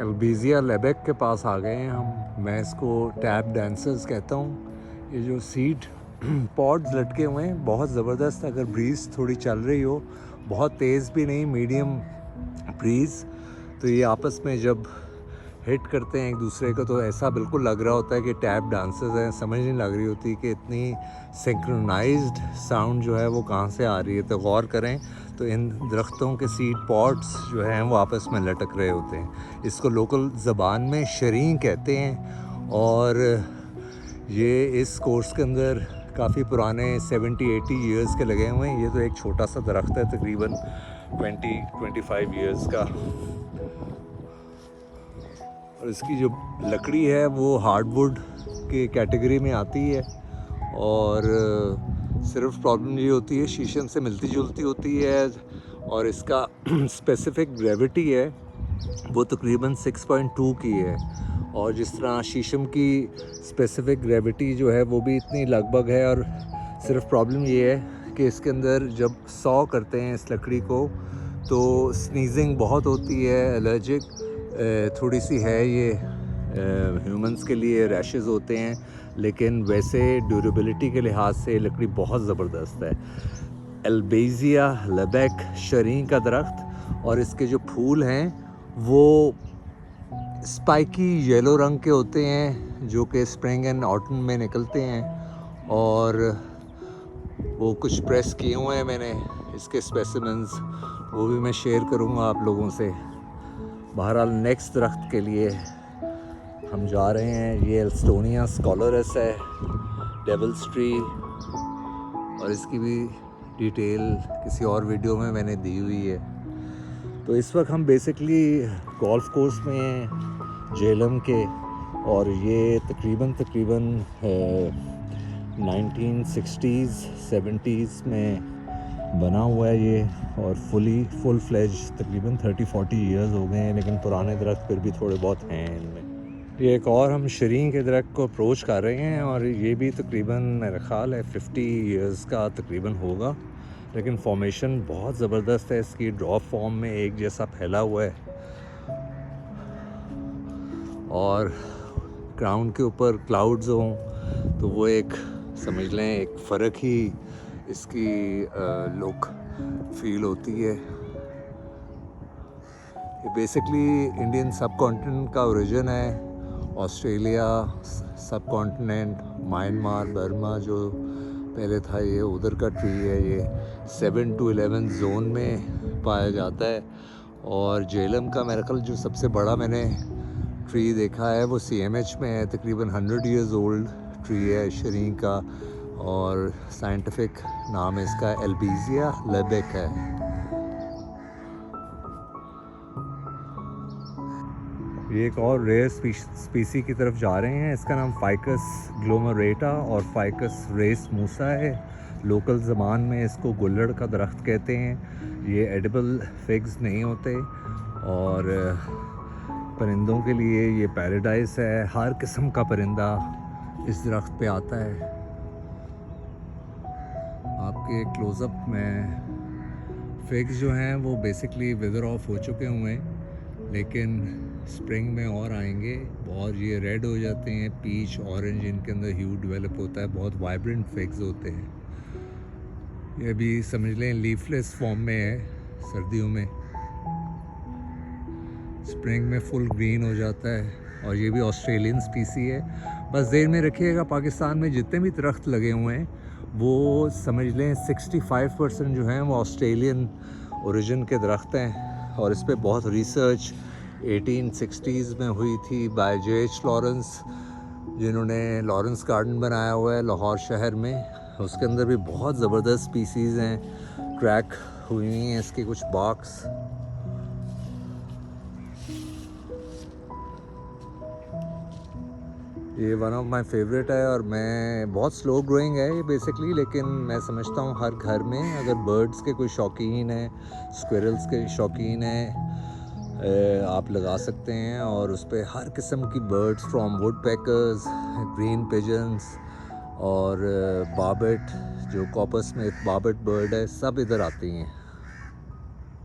अल्बीजिया लेबेक के पास आ गए हैं हम। मैं इसको टैप डांसर्स कहता हूँ। ये जो सीड पॉड्स लटके हुए हैं बहुत ज़बरदस्त, अगर ब्रीज़ थोड़ी चल रही हो, बहुत तेज़ भी नहीं, मीडियम ब्रीज़, तो ये आपस में जब हिट करते हैं एक दूसरे को तो ऐसा बिल्कुल लग रहा होता है कि टैप डांसर्स हैं। समझ नहीं लग रही होती कि इतनी सिंक्रोनाइज्ड साउंड जो है वो कहाँ से आ रही है। तो गौर करें तो इन दरख्तों के सीड पॉड्स जो हैं वो आपस में लटक रहे होते हैं। इसको लोकल ज़बान में शरीं कहते हैं और ये इस कोर्स के अंदर काफ़ी पुराने 70-80 ईयर्स के लगे हुए हैं। ये तो एक छोटा सा दरख्त है, तकरीबन 20-25 ईयर्स का, और इसकी जो लकड़ी है वो हार्डवुड के कैटेगरी में आती है। और सिर्फ प्रॉब्लम ये होती है शीशम से मिलती जुलती होती है, और इसका स्पेसिफिक ग्रेविटी है वो तकरीबन 6.2 की है, और जिस तरह शीशम की स्पेसिफिक ग्रेविटी जो है वो भी इतनी लगभग है। और सिर्फ प्रॉब्लम ये है कि इसके अंदर जब सॉ करते हैं इस लकड़ी को तो स्नीजिंग बहुत होती है, एलर्जिक थोड़ी सी है ये, ह्यूमंस के लिए रैशेस होते हैं, लेकिन वैसे ड्यूरेबिलिटी के लिहाज से लकड़ी बहुत ज़बरदस्त है। अल्बीजिया लेबेक शरीं का दरख्त, और इसके जो फूल हैं वो स्पाइकी येलो रंग के होते हैं जो कि स्प्रिंग एंड ऑटम में निकलते हैं, और वो कुछ प्रेस किए हुए हैं मैंने इसके स्पेसिमेंस, वो भी मैं शेयर करूँगा आप लोगों से। बहरहाल नेक्स्ट दरख्त के लिए हम जा रहे हैं। ये एल्स्टोनिया स्कॉलरस है, डेविल्स ट्री, और इसकी भी डिटेल किसी और वीडियो में मैंने दी हुई है। तो इस वक्त हम बेसिकली गोल्फ कोर्स में हैं झेलम के, और ये तकरीबन 1960s 70s में बना हुआ है ये, और फुल फ्लेज तकरीबन 30-40 ईयर्स हो गए हैं, लेकिन पुराने दरख्त फिर भी थोड़े बहुत हैं इनमें। ये एक और हम शरीं के दरख्त को अप्रोच कर रहे हैं, और ये भी तकरीबन मेरा ख्याल है 50 ईयर्स का तकरीबन होगा, लेकिन फॉर्मेशन बहुत ज़बरदस्त है इसकी, ड्रॉप फॉर्म में एक जैसा फैला हुआ है, और ग्राउंड के ऊपर क्लाउड्स हों तो वो एक समझ लें एक फ़र्क ही इसकी लुक फील होती है। ये बेसिकली इंडियन सब कॉन्टिनेंट का ओरिजिन है, ऑस्ट्रेलिया सब कॉन्टिनेंट, म्यांमार, बर्मा जो पहले था ये उधर का ट्री है। ये 7 to 11 जोन में पाया जाता है, और झेलम का मेरे ख्याल जो सबसे बड़ा मैंने ट्री देखा है वो CMH में है, तकरीबन 100 ईयर्स ओल्ड ट्री है शरीं का, और साइंटिफिक नाम इसका अल्बीजिया लेबेक है। ये एक और रेयर स्पीसी की तरफ जा रहे हैं, इसका नाम फाइकस ग्लोमरेटा और फाइकस रेस मूसा है। लोकल ज़बान में इसको गुल्लड़ का दरख्त कहते हैं। ये एडिबल फिग्स नहीं होते, और परिंदों के लिए ये पैराडाइस है। हर किस्म का परिंदा इस दरख्त पे आता है। आपके क्लोज़अप में फिग्स जो हैं वो बेसिकली विदर ऑफ हो चुके हुए हैं, लेकिन स्प्रिंग में और आएंगे, और ये रेड हो जाते हैं, पीच ऑरेंज इनके अंदर ह्यू डेवलप होता है, बहुत वाइब्रेंट फिग्स होते हैं। ये भी समझ लें लीफलेस फॉर्म में है, सर्दियों में स्प्रिंग में फुल ग्रीन हो जाता है, और ये भी ऑस्ट्रेलियन स्पीसी है। बस ज़हन में रखिएगा पाकिस्तान में जितने भी दरख्त लगे हुए हैं वो समझ लें 65% जो हैं वो ऑस्ट्रेलियन ओरिजिन के दरख्त हैं, और इस पर बहुत रिसर्च 1860s में हुई थी बाय J.H. लॉरेंस, जिन्होंने लॉरेंस गार्डन बनाया हुआ है लाहौर शहर में। उसके अंदर भी बहुत ज़बरदस्त स्पीसीज़ हैं, क्रैक हुई हैं इसके कुछ बॉक्स। ये वन ऑफ माय फेवरेट है, और मैं बहुत स्लो ग्रोइंग है ये बेसिकली, लेकिन मैं समझता हूँ हर घर में अगर बर्ड्स के कोई शौकीन है, स्क्विरल्स के शौकीन है, आप लगा सकते हैं। और उस पर हर किस्म की birds from woodpeckers, green pigeons, और बाबेट जो कॉपर स्मिथ बाबेट बर्ड है, सब इधर आती हैं।